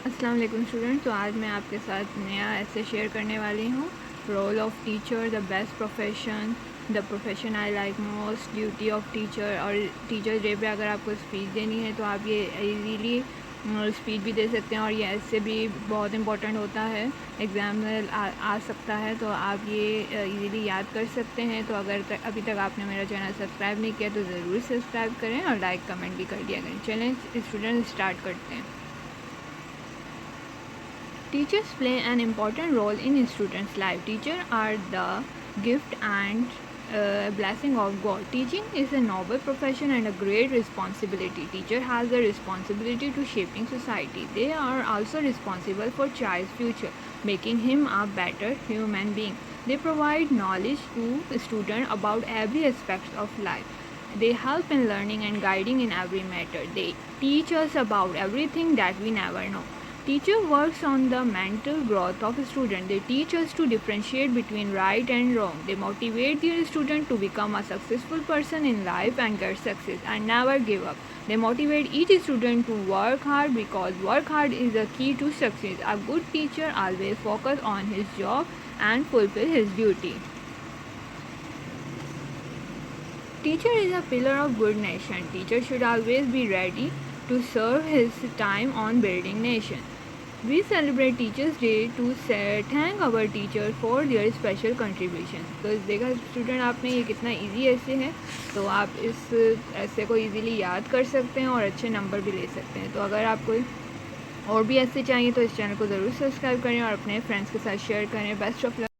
अस्सलाम वालेकुम स्टूडेंट। तो आज मैं आपके साथ नया ऐसे शेयर करने वाली हूँ। Role of teacher, the best profession, the profession I like most, duty of teacher. और टीचर डे पे अगर आपको स्पीच देनी है तो आप ये इजीली स्पीच भी दे सकते हैं, और ये ऐसे भी बहुत इंपॉर्टेंट होता है, एग्ज़ाम में आ सकता है, तो आप ये इजीली याद कर सकते हैं। तो अगर अभी तक आपने मेरा चैनल सब्सक्राइब नहीं किया तो ज़रूर सब्सक्राइब करें और लाइक कमेंट भी कर दिया करें। चलें स्टूडेंट, स्टार्ट करते हैं। Teachers play an important role in students' life. Teachers are the gift and blessing of God. Teaching is a noble profession and a great responsibility. Teacher has the responsibility to shaping society. They are also responsible for child's future, making him a better human being. They provide knowledge to students about every aspect of life. They help in learning and guiding in every matter. They teach us about everything that we never know. Teacher works on the mental growth of students. They teach us to differentiate between right and wrong. They motivate their student to become a successful person in life and get success and never give up. They motivate each student to work hard because work hard is the key to success. A good teacher always focuses on his job and fulfill his duty. Teacher is a pillar of good nation. Teacher should always be ready to serve his time on building nation. We celebrate Teachers Day to thank our teachers for their special contribution. तो देखा student आपने, ये कितना easy ऐसे है, तो आप इस ऐसे को इजीली याद कर सकते हैं और अच्छे नंबर भी ले सकते हैं। तो अगर आपको और भी ऐसे चाहिए तो इस चैनल को ज़रूर सब्सक्राइब करें और अपने फ्रेंड्स के साथ शेयर करें। Best of luck.